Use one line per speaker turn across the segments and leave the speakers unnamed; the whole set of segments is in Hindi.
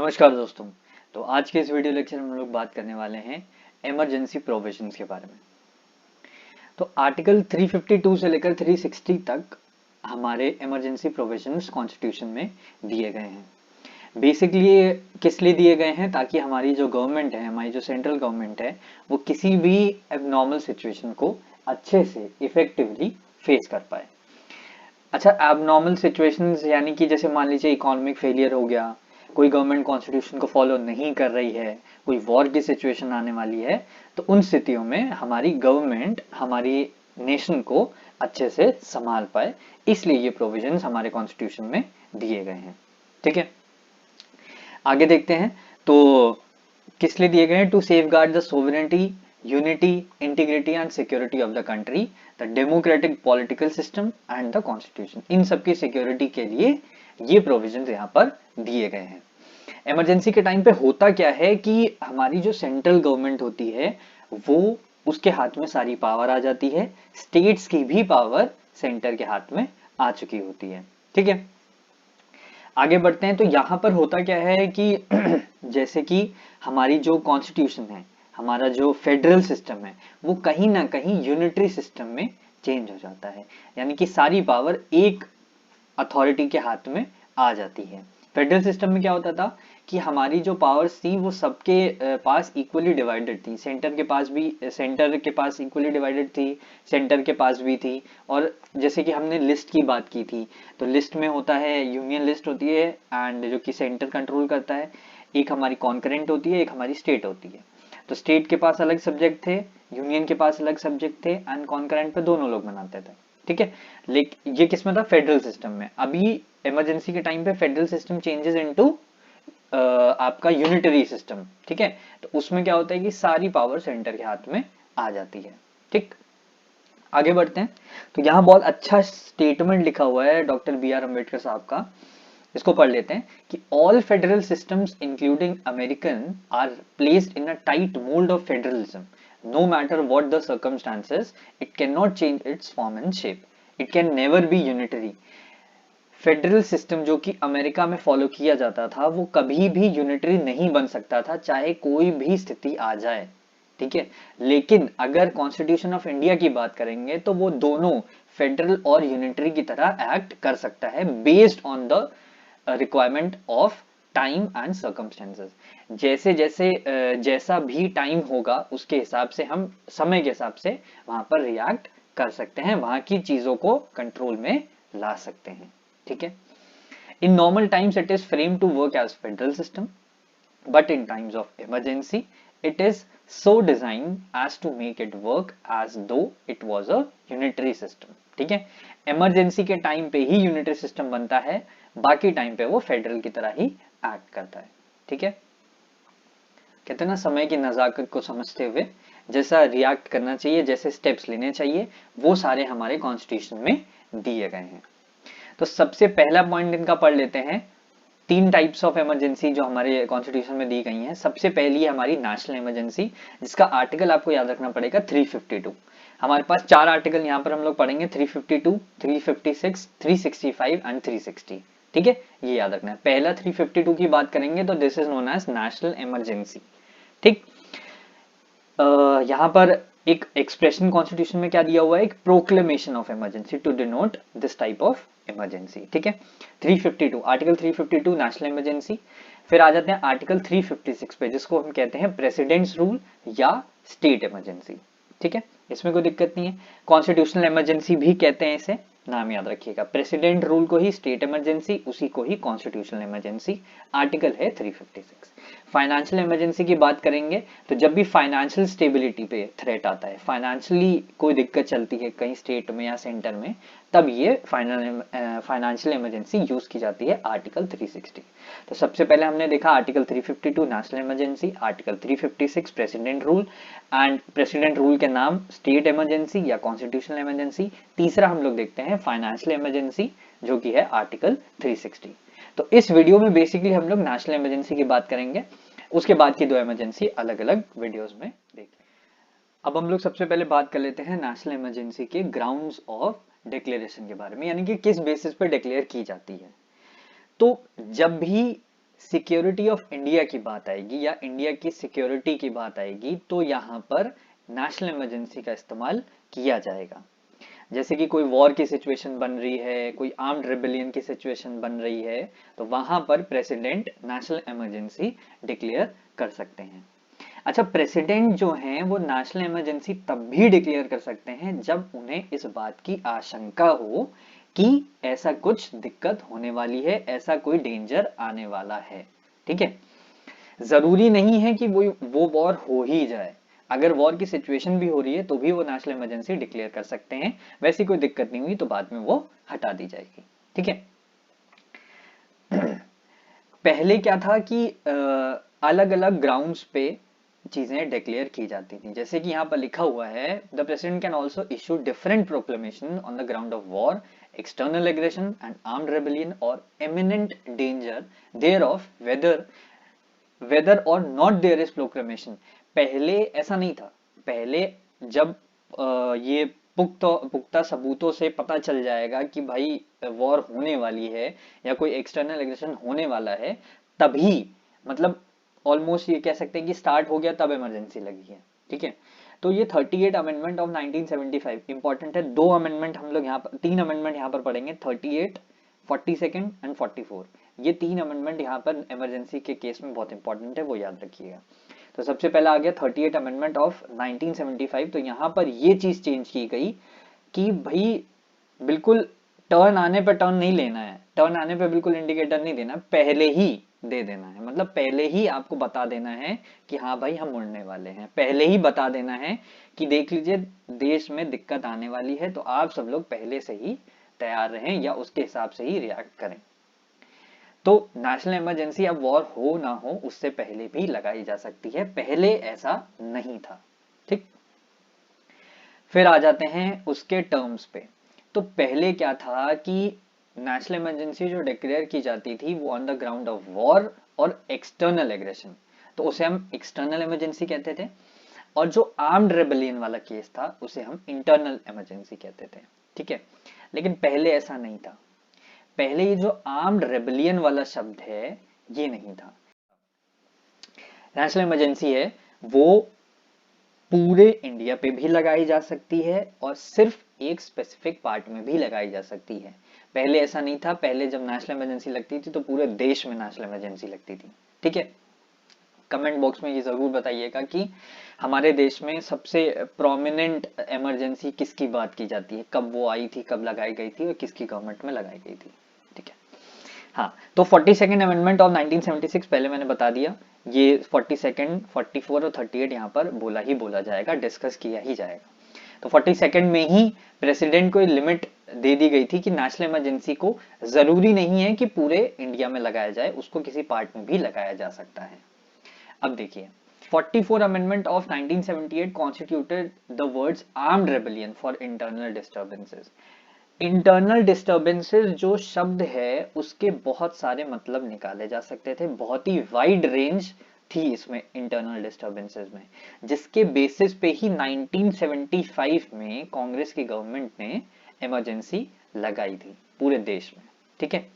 नमस्कार दोस्तों। तो आज के इस वीडियो लेक्चर में हम लोग बात करने वाले हैं इमरजेंसी प्रोविजंस के बारे में। तो आर्टिकल 352 से लेकर 360 तक हमारे इमरजेंसी प्रोविजंस कॉन्स्टिट्यूशन में दिए गए हैं। बेसिकली ये किस लिए दिए गए हैं, ताकि हमारी जो गवर्नमेंट है, हमारी जो सेंट्रल गवर्नमेंट है, वो किसी भी एबनॉर्मल सिचुएशन को अच्छे से इफेक्टिवली फेस कर पाए। अच्छा, एबनॉर्मल सिचुएशंस यानी कि जैसे मान लीजिए इकोनॉमिक फेलियर हो गया, कोई गवर्नमेंट कॉन्स्टिट्यूशन को फॉलो नहीं कर रही है, कोई वॉर की सिचुएशन आने वाली है, तो उन स्थितियों में हमारी गवर्नमेंट हमारी नेशन को अच्छे से संभाल पाए, इसलिए ये प्रोविजंस हमारे कॉन्स्टिट्यूशन में दिए गए हैं। ठीक है, आगे देखते हैं। तो किस लिए दिए गए हैं? To safeguard the sovereignty, unity, integrity and security of the country, the democratic political system and the constitution. इन सबकी सिक्योरिटी के लिए ये प्रोविजंस यहाँ पर दिए गए हैं। इमरजेंसी के टाइम पे होता क्या है कि हमारी जो सेंट्रल गवर्नमेंट होती है वो, उसके हाथ में सारी पावर आ जाती है, स्टेट्स की भी पावर सेंटर के हाथ में आ चुकी होती है। ठीक है, आगे बढ़ते हैं। तो यहां पर होता क्या है कि जैसे कि हमारी जो कॉन्स्टिट्यूशन है, हमारा जो फेडरल सिस्टम है, वो कहीं ना कहीं यूनिटरी सिस्टम में चेंज हो जाता है, यानी कि सारी पावर एक अथॉरिटी के हाथ में आ जाती है। फेडरल सिस्टम में क्या होता था कि हमारी जो पावर्स थी वो सबके पास इक्वली डिवाइडेड थी, सेंटर के पास इक्वली डिवाइडेड थी, सेंटर के पास भी थी। और जैसे कि हमने लिस्ट की बात की थी, तो लिस्ट में होता है, यूनियन लिस्ट होती है एंड जो कि सेंटर कंट्रोल करता है, एक हमारी कॉन्करेंट होती है, एक हमारी स्टेट होती है। तो स्टेट के पास अलग सब्जेक्ट थे, यूनियन के पास अलग सब्जेक्ट थे एंड कॉन्करेंट पे दोनों लोग बनाते थे। ठीक है, लेकिन ये किस में था? फेडरल सिस्टम में। अभी इमरजेंसी के टाइम पे फेडरल सिस्टम चेंजेस इनटू आपका यूनिटरी सिस्टम। ठीक है, तो उसमें क्या होता है कि सारी पावर सेंटर के हाथ में आ जाती है। ठीक, आगे बढ़ते हैं। तो यहाँ बहुत अच्छा स्टेटमेंट लिखा हुआ है डॉक्टर बी आर अम्बेडकर साहब का, इसको पढ़ लेते हैं कि all federal systems including American are placed in a tight mould of federalism, no matter what the circumstances, it cannot change its form and shape, it can never be unitary। Federal system जो कि अमेरिका में फॉलो किया जाता था वो कभी भी यूनिटरी नहीं बन सकता था, चाहे कोई भी स्थिति आ जाए। ठीक है, लेकिन अगर कॉन्स्टिट्यूशन ऑफ इंडिया की बात करेंगे तो वो दोनों फेडरल और यूनिटरी की तरह एक्ट कर सकता है, based on the requirement of time and circumstances. जैसे जैसे जैसा भी टाइम होगा उसके हिसाब से हम समय के हिसाब से वहां पर रिएक्ट कर सकते हैं, वहां की चीजों को कंट्रोल में ला सकते हैं। ठीक है, in normal times it is frame to work as federal system, but in times of emergency it is so designed as to make it work as though it was a unitary system। ठीक है, इमरजेंसी के टाइम पे ही यूनिटरी सिस्टम बनता है, बाकी टाइम पे वो फेडरल की तरह ही एक्ट करता है। ठीक है, कहते हैं ना, समय की नजाकत को समझते हुए जैसा रिएक्ट करना चाहिए, जैसे स्टेप्स लेने चाहिए, वो सारे हमारे कॉन्स्टिट्यूशन में दिए गए हैं। तो सबसे पहला पॉइंट इनका पढ़ लेते हैं। तीन टाइप्स ऑफ इमरजेंसी जो हमारे कॉन्स्टिट्यूशन में दी गई हैं। सबसे पहली है हमारी नेशनल इमरजेंसी, जिसका आर्टिकल आपको याद रखना पड़ेगा 352। हमारे पास चार आर्टिकल यहाँ पर हम लोग पढ़ेंगे, 352, 356, 365 एंड 360। ठीक है, ये याद रखना है। पहला 352 की बात करेंगे तो this is known as national emergency. ठीक, यहाँ पर एक एक्सप्रेशन कॉन्स्टिट्यूशन में क्या दिया हुआ है, एक proclamation of emergency to denote this type of emergency. ठीक है, 352, आर्टिकल 352 नेशनल इमरजेंसी। फिर आ जाते हैं आर्टिकल 356 पे, जिसको हम कहते हैं प्रेसिडेंट्स रूल या स्टेट इमरजेंसी। ठीक है, इसमें कोई दिक्कत नहीं है, कॉन्स्टिट्यूशनल इमरजेंसी भी कहते हैं इसे, नाम याद रखिएगा। प्रेसिडेंट रूल को ही स्टेट इमरजेंसी, उसी को ही कॉन्स्टिट्यूशनल इमरजेंसी। आर्टिकल है 356। फाइनेंशियल इमरजेंसी की बात करेंगे तो जब भी फाइनेंशियल स्टेबिलिटी पे थ्रेट आता है, फाइनेंशियली कोई दिक्कत चलती है कहीं स्टेट में या सेंटर में, तब ये फाइनेंशियल इमरजेंसी यूज की जाती है, आर्टिकल 360। तो सबसे पहले हमने देखा article 352 national emergency, article 356 president rule, and president rule के नाम स्टेट इमरजेंसी या कॉन्स्टिट्यूशनल इमरजेंसी। तीसरा हम लोग देखते हैं फाइनेंशियल इमरजेंसी, जो कि है आर्टिकल 360। तो इस वीडियो में बेसिकली हम लोग नेशनल इमरजेंसी की बात करेंगे, उसके बाद की दो इमरजेंसी अलग अलग वीडियोस में देखेंगे। अब हम लोग सबसे पहले बात कर लेते हैं नेशनल इमरजेंसी के ग्राउंड्स ऑफ डिक्लेरेशन के बारे में, यानी कि किस बेसिस पे डिक्लेयर की जाती है। तो जब भी सिक्योरिटी ऑफ इंडिया की बात आएगी या इंडिया की सिक्योरिटी की बात आएगी तो यहाँ पर नेशनल इमरजेंसी का इस्तेमाल किया जाएगा। जैसे कि कोई वॉर की सिचुएशन बन रही है, कोई आर्म्ड रिबेलियन की सिचुएशन बन रही है, तो वहां पर प्रेसिडेंट नेशनल इमरजेंसी डिक्लेयर कर सकते हैं। अच्छा, प्रेसिडेंट जो हैं वो नेशनल इमरजेंसी तब भी डिक्लेयर कर सकते हैं जब उन्हें इस बात की आशंका हो कि ऐसा कुछ दिक्कत होने वाली है, ऐसा कोई डेंजर आने वाला है। ठीक है, जरूरी नहीं है कि वो वॉर हो ही जाए। अगर वॉर की सिचुएशन भी हो रही है तो भी वो नेशनल इमरजेंसी डिक्लेयर कर सकते हैं। वैसी कोई दिक्कत नहीं हुई तो बाद में वो हटा दी जाएगी। ठीक है। पहले क्या था कि अलग अलग ग्राउंड्स पे चीजें डिक्लेयर की जाती थी। जैसे कि यहाँ पर लिखा हुआ है, the president can also issue different proclamation on the ground of war, external aggression and armed rebellion और imminent danger thereof whether और नॉट देयर इज प्रोक्लेमेशन। पहले ऐसा नहीं था। पहले जब ये पुख्ता सबूतों से पता चल जाएगा कि भाई वॉर होने वाली है या कोई एक्सटर्नल एग्रेशन होने वाला है, तभी मतलब ऑलमोस्ट ये कह सकते हैं कि स्टार्ट हो गया, तब इमरजेंसी लगी है। ठीक है। तो ये 38 अमेंडमेंट ऑफ 1975 इंपॉर्टेंट है। 2 अमेंडमेंट हम लोग यहाँ पर, 3 अमेंडमेंट यहाँ पर पढ़ेंगे, 38, 42 एंड 44। ये 3 अमेंडमेंट यहाँ पर इमरजेंसी के केस में बहुत इंपॉर्टेंट है, वो याद रखिएगा। तो सबसे पहला आ गया 38 अमेंडमेंट ऑफ 1975। तो यहाँ पर ये चीज चेंज की गई कि भाई बिल्कुल टर्न आने पर टर्न नहीं लेना है, टर्न आने पर बिल्कुल इंडिकेटर नहीं देना, पहले ही दे देना है। मतलब पहले ही आपको बता देना है कि हाँ भाई हम मुड़ने वाले हैं, पहले ही बता देना है कि देख लीजिए देश में दिक्कत आने वाली है, तो आप सब लोग पहले से ही तैयार रहें या उसके हिसाब से ही रिएक्ट करें। तो नेशनल इमरजेंसी अब वॉर हो ना हो उससे पहले भी लगाई जा सकती है, पहले ऐसा नहीं था। ठीक। फिर आ जाते हैं उसके टर्म्स पे। तो पहले क्या था कि नेशनल इमरजेंसी जो डिक्लेयर की जाती थी वो on the ground of war और एक्सटर्नल एग्रेशन, तो उसे हम एक्सटर्नल इमरजेंसी कहते थे। और जो आर्म्ड रेबेलियन वाला केस था उसे हम इंटरनल इमरजेंसी कहते थे। ठीक है। लेकिन पहले ऐसा नहीं था। पहले ये जो आर्म्ड रेबेलियन वाला शब्द है ये नहीं था। नेशनल इमरजेंसी है वो पूरे इंडिया पे भी लगाई जा सकती है और सिर्फ एक स्पेसिफिक पार्ट में भी लगाई जा सकती है। पहले ऐसा नहीं था। पहले जब नेशनल इमरजेंसी लगती थी तो पूरे देश में नेशनल इमरजेंसी लगती थी। ठीक है। कमेंट बॉक्स में ये जरूर बताइएगा कि हमारे देश में सबसे प्रोमिनेंट इमरजेंसी किसकी बात की जाती है, कब वो आई थी, कब लगाई गई थी और किसकी गवर्नमेंट में लगाई गई थी। ठीक है। हाँ, तो 42nd अमेंडमेंट ऑफ 1976 पहले मैंने बता दिया। ये 42nd, 44 और 38 यहाँ पर बोला जाएगा, डिस्कस किया ही जाएगा। तो 42nd में ही प्रेसिडेंट को लिमिट दे दी गई थी कि नेशनल इमरजेंसी को जरूरी नहीं है कि पूरे इंडिया में लगाया जाए, उसको किसी पार्ट में भी लगाया जा सकता है। अब देखिए 44 amendment of 1978 constituted the words armed rebellion for internal disturbances. Internal disturbances जो शब्द है उसके बहुत सारे मतलब निकाले जा सकते थे, बहुत ही वाइड रेंज थी इसमें इंटरनल डिस्टर्बेंसेस में, जिसके बेसिस पे ही 1975 में कांग्रेस की गवर्नमेंट ने इमरजेंसी लगाई थी पूरे देश में। ठीक है।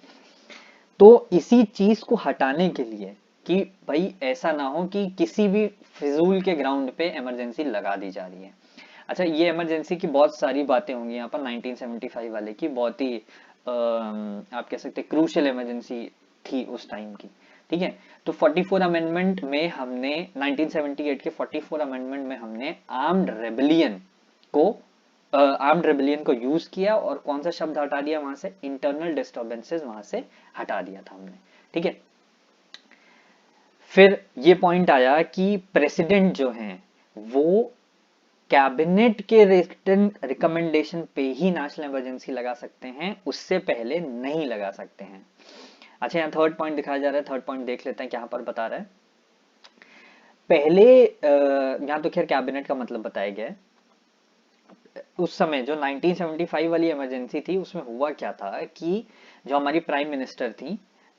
तो इसी चीज को हटाने के लिए कि भाई ऐसा ना हो कि किसी भी फिजूल के ग्राउंड पे इमरजेंसी लगा दी जा रही है। अच्छा, ये इमरजेंसी की बहुत सारी बातें होंगी यहाँ पर 1975 वाले की, बहुत ही आप कह सकते हैं क्रूशियल इमरजेंसी थी उस टाइम की। ठीक है। तो 44 अमेंडमेंट में हमने 1978 के 44 अमेंडमेंट में हमने आर्म्ड रेबेलियन को यूज किया और कौन सा शब्द हटा दिया वहां से, इंटरनल डिस्टर्बेंसेस वहां से हटा दिया था हमने। ठीक है। फिर ये पॉइंट आया कि प्रेसिडेंट जो हैं वो कैबिनेट के रिटन रिकमेंडेशन पे ही नेशनल इमरजेंसी लगा सकते हैं, उससे पहले नहीं लगा सकते हैं। अच्छा, यहाँ थर्ड पॉइंट दिखाया जा रहा है, थर्ड पॉइंट देख लेते हैं क्या पर बता रहा है। पहले यहाँ तो खैर कैबिनेट का मतलब बताया गया है। उस समय जो 1975 वाली इमरजेंसी थी उसमें हुआ क्या था कि जो हमारी प्राइम मिनिस्टर थी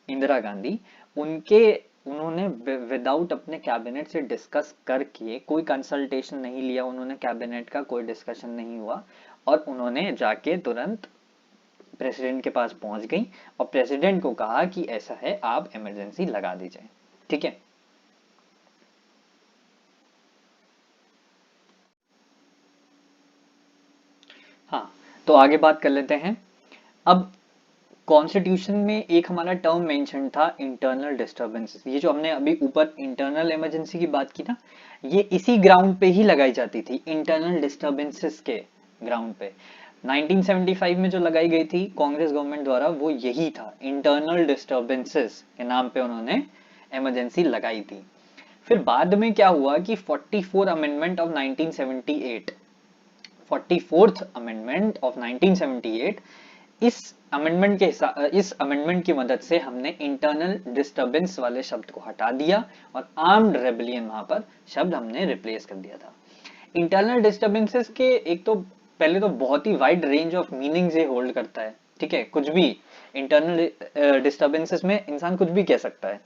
इंदिरा गांधी, उन्होंने विदाउट अपने कैबिनेट से डिस्कस करके, कोई कंसल्टेशन नहीं लिया उन्होंने कैबिनेट का, कोई डिस्कशन नहीं हुआ और उन्होंने जाके तुरंत प्रेसिडेंट के पास पहुंच गई और प्रेसिडेंट को कहा कि ऐसा है, आप इमरजेंसी लगा दीजिए। ठीक है, हाँ, तो आगे बात कर लेते हैं। अब कॉन्स्टिट्यूशन में एक हमारा टर्म मेंशन था, इंटरनल डिस्टरबेंसेस। ये जो हमने अभी ऊपर इंटरनल इमरजेंसी की बात की ना, ये इसी ग्राउंड पे ही लगाई जाती थी, इंटरनल डिस्टरबेंसेस के ग्राउंड पे। 1975 में जो लगाई गई थी कांग्रेस गवर्नमेंट द्वारा, वो यही था, इंटरनल डिस्टरबेंसेस के नाम पे उन्होंने इमरजेंसी लगाई थी। फिर बाद में क्या हुआ कि 44 amendment of 1978, 44th amendment of 1978, इस अमेंडमेंट की मदद से हमने इंटरनल डिस्टरबेंस वाले शब्द को हटा दिया और आर्म्ड रेबेलियन वहां पर शब्द हमने रिप्लेस कर दिया था। इंटरनल डिस्टरबेंसेस के एक तो पहले तो बहुत ही वाइड रेंज ऑफ मीनिंग ये होल्ड करता है। ठीक है, कुछ भी इंटरनल डिस्टरबेंसेस में इंसान कुछ भी कह सकता है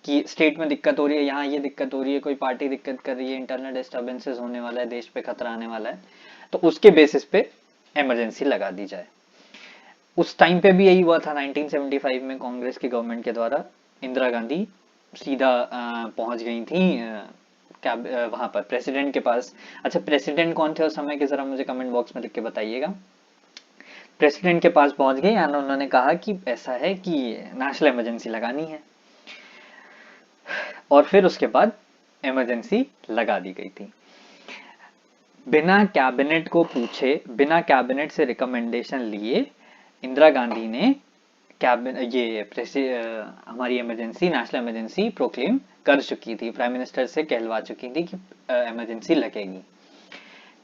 कि स्टेट में दिक्कत हो रही है, यहाँ ये दिक्कत हो रही है, कोई पार्टी दिक्कत कर रही है, इंटरनल डिस्टरबेंसेस होने वाला है, देश पे खतरा आने वाला है, तो उसके बेसिस पे इमरजेंसी लगा दी जाए। उस टाइम पे भी यही हुआ था 1975 में कांग्रेस की गवर्नमेंट के द्वारा। इंदिरा गांधी सीधा पहुंच गई थी वहां पर प्रेसिडेंट के पास। अच्छा, प्रेसिडेंट कौन थे उस समय के, जरा मुझे कमेंट बॉक्स में लिख के बताइएगा। प्रेसिडेंट के पास पहुंच गए और उन्होंने कहा कि ऐसा है कि नेशनल इमरजेंसी लगानी है, और फिर उसके बाद इमरजेंसी लगा दी गई थी। बिना कैबिनेट को पूछे, बिना कैबिनेट से रिकमेंडेशन लिए इंदिरा गांधी ने हमारी इमरजेंसी, नेशनल इमरजेंसी प्रोक्लेम कर चुकी थी, प्राइम मिनिस्टर से कहलवा चुकी थी कि इमरजेंसी लगेगी।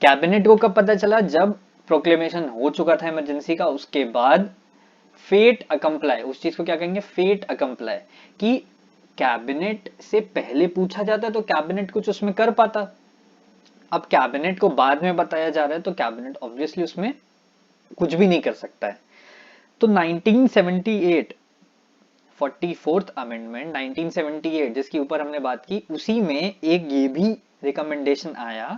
कैबिनेट को कब पता चला? जब प्रोक्लेमेशन हो चुका था इमरजेंसी का, उसके बाद फेट अकम्प्लाई, उस चीज को क्या कहेंगे, फेट अकम्प्लाई, कि कैबिनेट से पहले पूछा जाता तो कैबिनेट कुछ उसमें कर पाता। अब कैबिनेट को बाद में बताया जा रहा है तो कैबिनेट ऑब्वियसली उसमें कुछ भी नहीं कर सकता है। तो 1978 44th अमेंडमेंट 1978 जिसके ऊपर हमने बात की, उसी में एक ये भी रिकमेंडेशन आया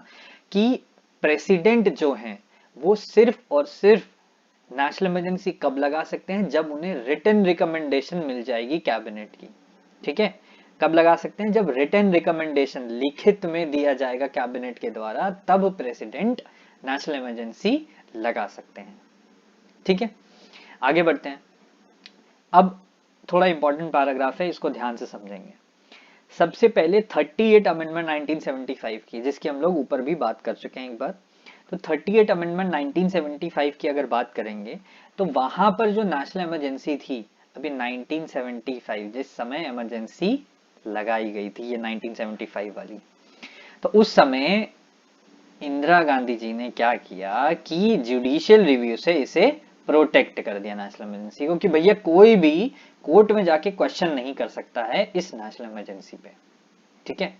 कि प्रेसिडेंट जो हैं वो सिर्फ और सिर्फ नेशनल इमरजेंसी कब लगा सकते हैं? जब उन्हें रिटन रिकमेंडेशन मिल जाएगी कैबिनेट की। ठीक है, कब लगा सकते हैं? जब रिटन रिकमेंडेशन लिखित में दिया जाएगा कैबिनेट के द्वारा, तब प्रेसिडेंट नेशनल इमरजेंसी लगा सकते हैं। ठीक है, आगे बढ़ते हैं। अब थोड़ा इंपॉर्टेंट पैराग्राफ है, इसको ध्यान से समझेंगे। सबसे पहले 38 अमेंडमेंट 1975 की, जिसकी हम लोग ऊपर भी बात कर चुके हैं एक बार। तो 38 अमेंडमेंट 1975 की अगर बात करेंगे तो वहां पर जो नेशनल इमरजेंसी थी, अभी 1975 जिस समय इमरजेंसी लगाई गई थी, ये 1975 वाली, तो उस समय इंदिरा गांधी जी ने क्या किया कि जुडिशियल रिव्यू से इसे प्रोटेक्ट कर दिया नेशनल इमरजेंसी को, कि भैया कोई भी कोर्ट में जाके क्वेश्चन नहीं कर सकता है इस नेशनल इमरजेंसी पे। ठीक है,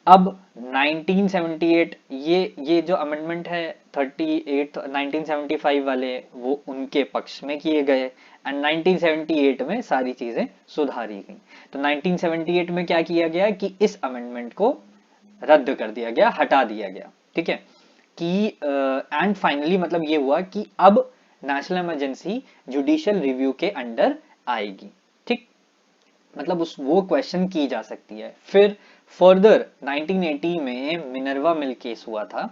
अब 1978 ये जो अमेंडमेंट है 38 1975 वाले, वो उनके पक्ष में किए गए, एंड 1978 में सारी चीजें सुधारी गई। तो 1978 में क्या किया गया कि इस अमेंडमेंट को रद्द कर दिया गया, हटा दिया गया। ठीक है, कि एंड फाइनली मतलब ये हुआ कि अब नेशनल इमरजेंसी जुडिशियल रिव्यू के अंडर आएगी। ठीक, मतलब उस वो क्वेश्चन की जा सकती है। फिर फर्दर 1980 में मिनर्वा मिल केस हुआ था,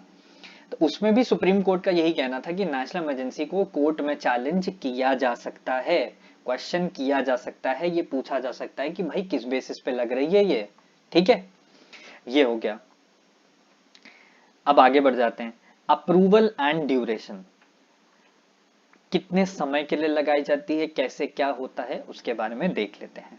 तो उसमें भी सुप्रीम कोर्ट का यही कहना था कि नेशनल इमरजेंसी को कोर्ट में चैलेंज किया जा सकता है, क्वेश्चन किया जा सकता है, ये पूछा जा सकता है कि भाई किस बेसिस पे लग रही है ये। ठीक है, ये हो गया। अब आगे बढ़ जाते हैं। अप्रूवल एंड ड्यूरेशन, कितने समय के लिए लगाई जाती है, कैसे क्या होता है, उसके बारे में देख लेते हैं।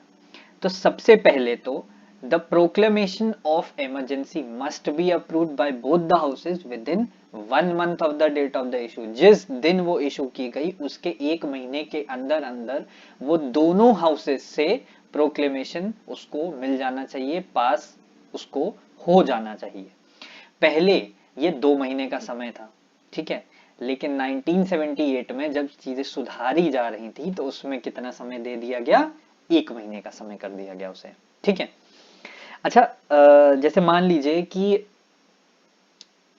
तो सबसे पहले तो the proclamation of emergency must be approved by both the houses within 1 month of the date of the issue. जिस दिन वो इशू की गई उसके 1 महीने के अंदर अंदर वो दोनों हाउसेज से प्रोक्लेमेशन उसको मिल जाना चाहिए, पास उसको हो जाना चाहिए। पहले ये 2 महीने का समय था। ठीक है, लेकिन 1978 में जब चीजें सुधारी जा रही थी तो उसमें कितना समय दे दिया गया? 1 महीने का समय कर दिया गया उसे। ठीक है, अच्छा, जैसे मान लीजिए कि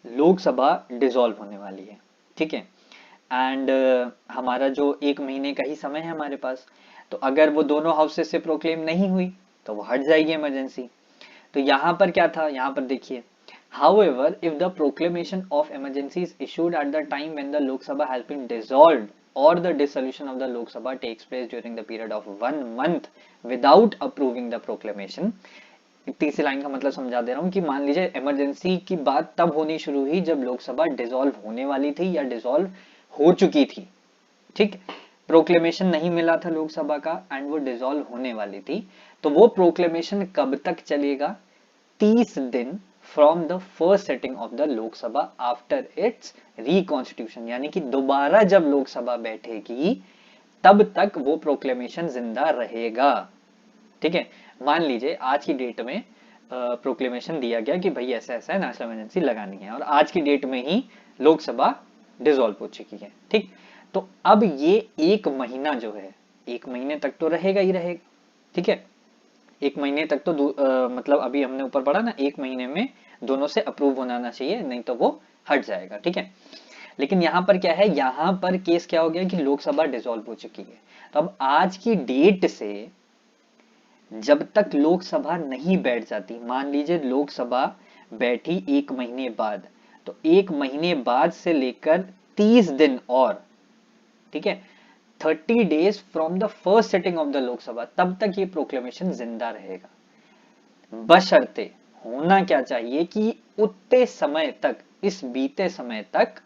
लोकसभा डिसॉल्व होने वाली है। ठीक है, एंड हमारा जो 1 महीने का ही समय है हमारे पास, तो अगर वो दोनों हाउसेस से प्रोक्लेम नहीं हुई तो वो हट जाएगी इमरजेंसी। तो यहाँ पर क्या था, यहाँ पर देखिए, however if the proclamation of emergency is issued at the time when the Lok Sabha has been dissolved or the dissolution of the Lok Sabha takes place during the period of 1 month without approving the proclamation। तीसरी लाइन का मतलब समझा दे रहा हूं कि मान लीजिए इमरजेंसी की बात तब होनी शुरू हुई जब लोकसभा डिसॉल्व होने वाली थी या डिसॉल्व हो चुकी थी, ठीक। प्रोक्लेमेशन नहीं मिला था लोकसभा का एंड वो डिसॉल्व होने वाली थी, तो वो प्रोक्लेमेशन कब तक चलेगा, 30 दिन from the first setting of the Lok Sabha after it's reconstitution, यानी कि दोबारा जब लोकसभा बैठेगी तब तक वो प्रोक्लेमेशन जिंदा रहेगा, ठीक है। मान लीजिए आज की डेट में प्रोक्लेमेशन दिया गया कि भाई ऐसा ऐसा है, नेशनल इमरजेंसी लगानी है, और आज की डेट में ही लोकसभा डिसॉल्व हो चुकी है, ठीक। तो अब ये 1 महीना जो है, 1 महीने तक तो रहेगा ही रहेगा, ठीक है। 1 महीने तक तो मतलब अभी हमने ऊपर पढ़ा ना, 1 महीने में दोनों से अप्रूव होना चाहिए, नहीं तो वो हट जाएगा, ठीक है। लेकिन यहाँ पर क्या है, यहाँ पर केस क्या हो गया कि लोकसभा डिसॉल्व हो चुकी है, तो अब आज की डेट से जब तक लोकसभा नहीं बैठ जाती, मान लीजिए लोकसभा बैठी 1 महीने बाद, तो 1 महीने बाद से लेकर 30 दिन और, ठीक है, 30 days from the first setting of the Lok Sabha, तब तक ये प्रोक्लेमेशन जिंदा रहेगा। बशर्ते होना क्या चाहिए कि उतने समय तक, इस बीते समय तक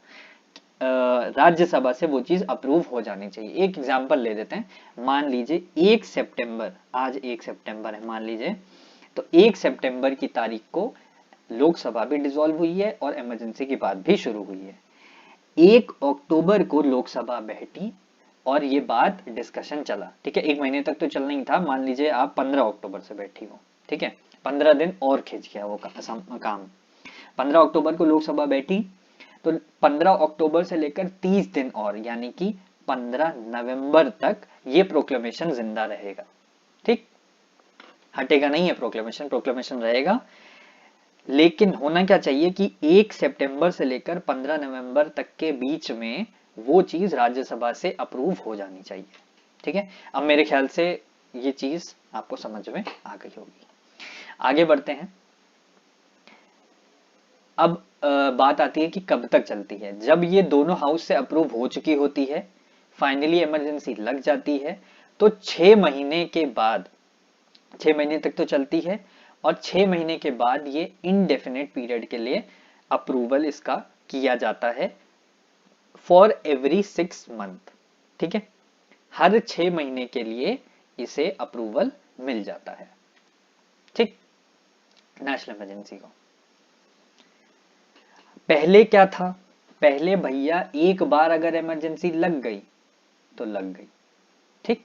राज्यसभा से वो चीज अप्रूव हो जानी चाहिए। एक एग्जांपल ले देते हैं, मान लीजिए 1 सितंबर, आज 1 सितंबर है मान लीजिए, तो 1 सितंबर की तारीख को लोकसभा भी डिसॉल्व हुई है और इमरजेंसी की बात भी शुरू हुई है। 1 अक्टूबर को लोकसभा बैठी और ये बात डिस्कशन चला, ठीक है। 1 महीने तक तो चलना ही था, मान लीजिए आप 15 अक्टूबर से बैठी हो, ठीक है, 15 दिन और खिंच गया वो काम। 15 अक्टूबर को लोकसभा बैठी, तो 15 अक्टूबर से लेकर 30 दिन और, यानी कि 15 नवंबर तक ये प्रोक्लेमेशन जिंदा रहेगा, ठीक। हटेगा नहीं है प्रोक्लेमेशन, प्रोक्लेमेशन रहेगा। लेकिन होना क्या चाहिए कि 1 सितंबर से लेकर 15 नवंबर तक के बीच में वो चीज राज्यसभा से अप्रूव हो जानी चाहिए, ठीक है। अब मेरे ख्याल से ये चीज आपको समझ में आ गई होगी। आगे बढ़ते हैं। अब बात आती है कि कब तक चलती है। जब ये दोनों हाउस से अप्रूव हो चुकी होती है, फाइनली इमरजेंसी लग जाती है, तो 6 महीने के बाद, 6 महीने तक तो चलती है, और 6 महीने के बाद ये इनडेफिनेट पीरियड के लिए अप्रूवल इसका किया जाता है, फॉर एवरी 6 मंथ, ठीक है। हर 6 महीने के लिए इसे अप्रूवल मिल जाता है, ठीक, नेशनल इमरजेंसी को। पहले क्या था, पहले भैया एक बार अगर इमरजेंसी लग गई तो लग गई, ठीक।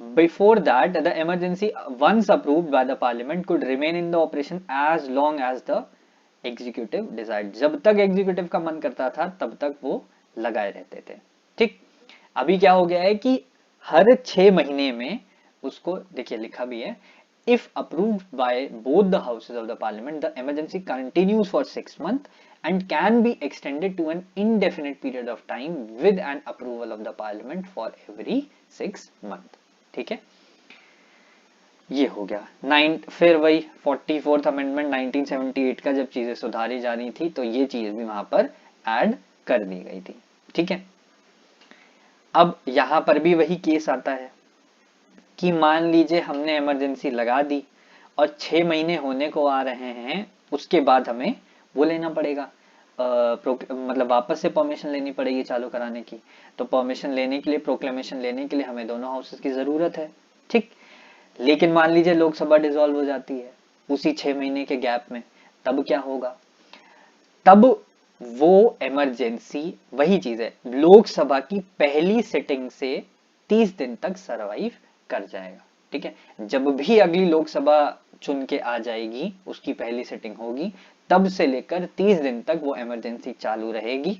Before that the emergency once approved by the parliament could remain in the operation as long as the executive decide. जब तक एग्जीक्यूटिव का मन करता था तब तक वो लगाए रहते थे, ठीक। अभी क्या हो गया है कि हर 6 महीने में उसको, देखिए लिखा भी है, if approved by both the houses of the parliament, the emergency continues for 6 months and can be extended to an indefinite period of time with an approval of the parliament for every 6 months, ठीक है। ये हो गया 9, फिर वही 44th अमेंडमेंट 1978 का जब चीजें सुधारी जा रही थी तो ये चीज भी वहां पर ऐड कर दी गई थी, ठीक है। अब यहां पर भी वही केस आता है कि मान लीजिए हमने इमरजेंसी लगा दी और 6 महीने होने को आ रहे हैं, उसके बाद हमें वो लेना पड़ेगा, मतलब वापस से परमिशन लेनी पड़ेगी चालू कराने की। तो परमिशन लेने के लिए, प्रोक्लेमेशन लेने के लिए हमें दोनों हाउसेस की जरूरत है, ठीक। लेकिन मान लीजिए लोकसभा डिसॉल्व हो जाती है उसी 6 महीने के गैप में, तब क्या होगा, तब वो इमरजेंसी, वही चीज है, लोकसभा की पहली सिटिंग से 30 दिन तक सरवाइव कर जाएगा, ठीक है। जब भी अगली लोकसभा चुन के आ जाएगी, उसकी पहली सिटिंग होगी, तब से लेकर 30 दिन तक वो इमरजेंसी चालू रहेगी।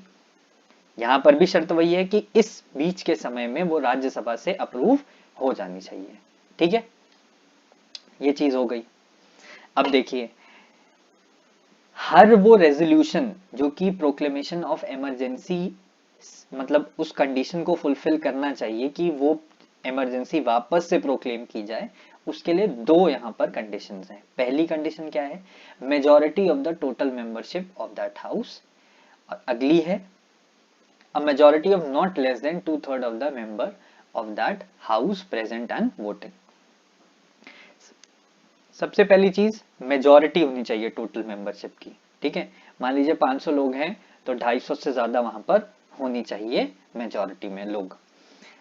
यहां पर भी शर्त वही है कि इस बीच के समय में वो राज्यसभा से अप्रूव हो जानी चाहिए, ठीक है। ये चीज हो गई। अब देखिए, हर वो रेजोल्यूशन जो कि प्रोक्लेमेशन ऑफ इमरजेंसी मतलब उस कंडीशन को फुलफिल करना चाहिए कि वो इमरजेंसी वापस से प्रोक्लेम की जाए, उसके लिए दो यहाँ पर कंडीशंस हैं। पहली कंडीशन क्या है, majority of the total membership of that house, और अगली है a majority of not less than 2/3 of the member of that house present and voting। सबसे पहली चीज मेजॉरिटी होनी चाहिए टोटल मेंबरशिप की, ठीक है। मान लीजिए 500 लोग हैं तो 250 से ज्यादा वहां पर होनी चाहिए मेजॉरिटी में लोग।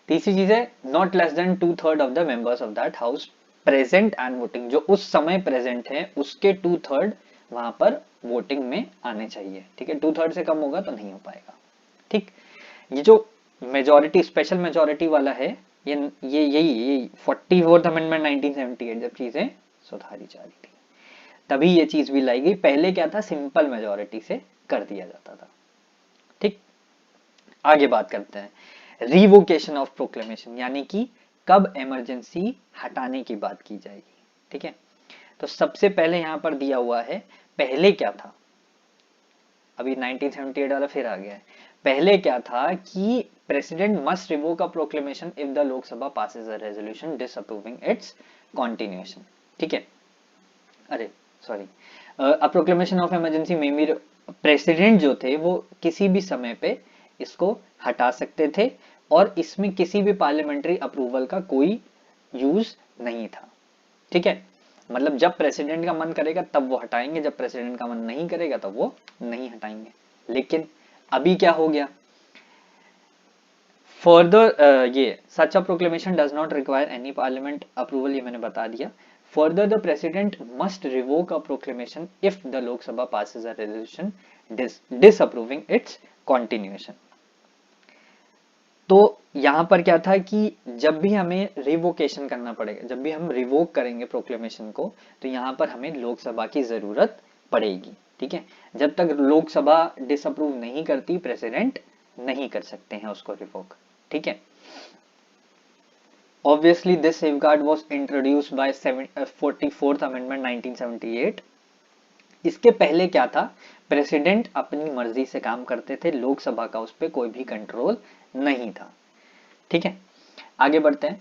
तीसरी चीज है not less than 2/3 of the members of that house present and voting, जो उस समय प्रेजेंट है उसके 2/3 वहां पर वोटिंग में आने चाहिए, ठीक है। 2/3 से कम होगा तो नहीं हो पाएगा, ठीक। ये जो मेजॉरिटी स्पेशल मेजॉरिटी वाला है, यही 44th अमेंडमेंट 1978 जब चीजें सुधारी जा रही थी तभी ये चीज भी लाई गई। पहले क्या था, सिंपल मेजॉरिटी से कर दिया जाता था, ठीक। आगे बात करते हैं रिवोकेशन ऑफ प्रोक्लेमेशन, यानी कि कब इमरजेंसी हटाने की बात की जाएगी, ठीक है। तो सबसे पहले यहां पर दिया हुआ है, पहले क्या था, अभी 1978 वाला फिर आ गया है। पहले क्या था कि president must revoke a proclamation if the Lok Sabha passes a resolution disapproving its continuation, ठीक है। अरे sorry, a proclamation of emergency में भी प्रेसिडेंट जो थे वो किसी भी समय पे इसको हटा सकते थे और इसमें किसी भी पार्लियामेंट्री अप्रूवल का कोई यूज नहीं था, ठीक है। मतलब जब प्रेसिडेंट का मन करेगा तब वो हटाएंगे, जब प्रेसिडेंट का मन नहीं करेगा तब वो नहीं हटाएंगे। लेकिन अभी क्या हो गया, फर्दर ये such a proclamation does not require any parliament approval, ये मैंने बता दिया। Further the president must revoke a proclamation if the Lok Sabha passes a resolution disapproving its continuation. तो यहां पर क्या था कि जब भी हमें रिवोकेशन करना पड़ेगा, जब भी हम रिवोक करेंगे प्रोक्लेमेशन को, तो यहां पर हमें लोकसभा की जरूरत पड़ेगी, ठीक है। जब तक लोकसभा डिसअप्रूव नहीं करती, प्रेसिडेंट नहीं कर सकते हैं उसको रिवोक, ठीक है। Obviously, this safeguard was introduced by 44th Amendment 1978। इसके पहले क्या था, प्रेसिडेंट अपनी मर्जी से काम करते थे, लोकसभा का उस पर कोई भी कंट्रोल नहीं था, ठीक है। आगे बढ़ते हैं।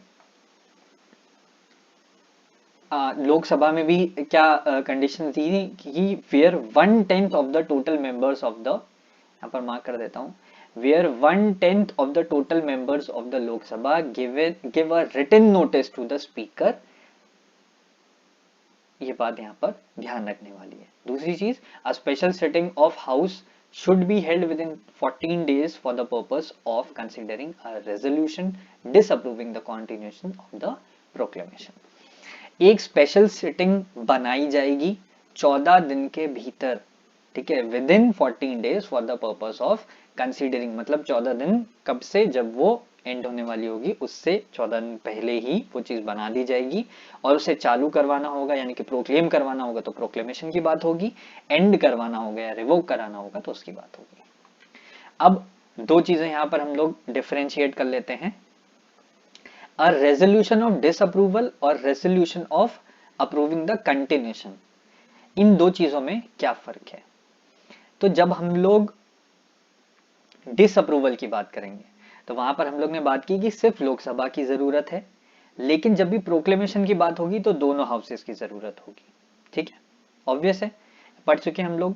लोकसभा में भी क्या कंडीशन थी कि where 1/10 of the total members of the, यहाँ पर मार्क कर देता हूं, where 1/10 of the total members of the Lok Sabha give a written notice to the speaker. ये बात यहाँ पर ध्यान रखने वाली है। दूसरी चीज, a special sitting of house should be held within 14 days for the purpose of considering a resolution disapproving the continuation of the proclamation। एक स्पेशल सिटिंग बनाई जाएगी 14 दिन के भीतर, ठीक है, with in 14 days for the purpose of considering, मतलब 14 दिन कब से, जब वो एंड होने वाली होगी उससे 14 दिन पहले ही वो चीज बना दी जाएगी और उसे चालू करवाना होगा, यानी कि प्रोक्लेम करवाना होगा तो प्रोक्लेमेशन की बात होगी, एंड करवाना होगा या रिवोक कराना होगा तो उसकी बात होगी। अब दो चीजें यहां पर हम लोग डिफरेंशिएट कर लेते हैं, अ रेजोल्यूशन ऑफ डिसअप्रूवल और resolution of approving the continuation. इन दो चीजों में क्या फर्क है, तो जब हम लोग डिसअप्रूवल की बात करेंगे तो वहां पर हम लोग ने बात की कि सिर्फ लोकसभा की जरूरत है, लेकिन जब भी प्रोक्लेमेशन की बात होगी तो दोनों हाउसेस की जरूरत होगी, ठीक है, ऑब्वियस है, पढ़ चुके हम लोग।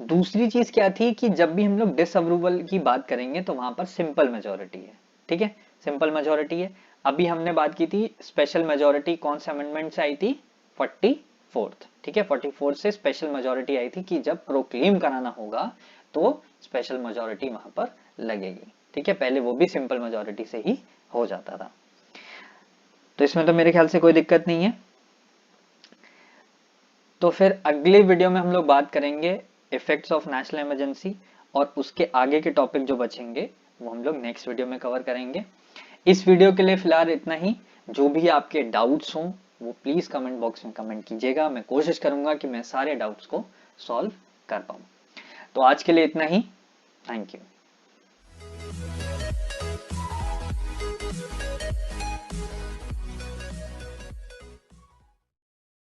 दूसरी चीज क्या थी कि जब भी हम लोग डिसअप्रूवल की बात करेंगे तो वहां पर सिंपल मेजोरिटी है, ठीक है, सिंपल मेजोरिटी है। अभी हमने बात की थी स्पेशल मेजोरिटी कौन से अमेंडमेंट से आई थी, 44th, ठीक है, 44 से स्पेशल मेजोरिटी आई थी कि जब प्रोक्लेम कराना होगा तो स्पेशल मेजोरिटी वहां पर लगेगी, ठीक है। पहले वो भी सिंपल मेजोरिटी से ही हो जाता था, तो इसमें तो मेरे ख्याल से कोई दिक्कत नहीं है। तो फिर अगले वीडियो में हम लोग बात करेंगे इफेक्ट्स ऑफ नेशनल इमरजेंसी, और उसके आगे के टॉपिक जो बचेंगे वो हम लोग नेक्स्ट वीडियो में कवर करेंगे। इस वीडियो के लिए फिलहाल इतना ही। जो भी आपके डाउट्स हों वो प्लीज कमेंट बॉक्स में कमेंट कीजिएगा, मैं कोशिश करूंगा कि मैं सारे डाउट्स को सॉल्व कर पाऊं। तो आज के लिए इतना ही, थैंक यू।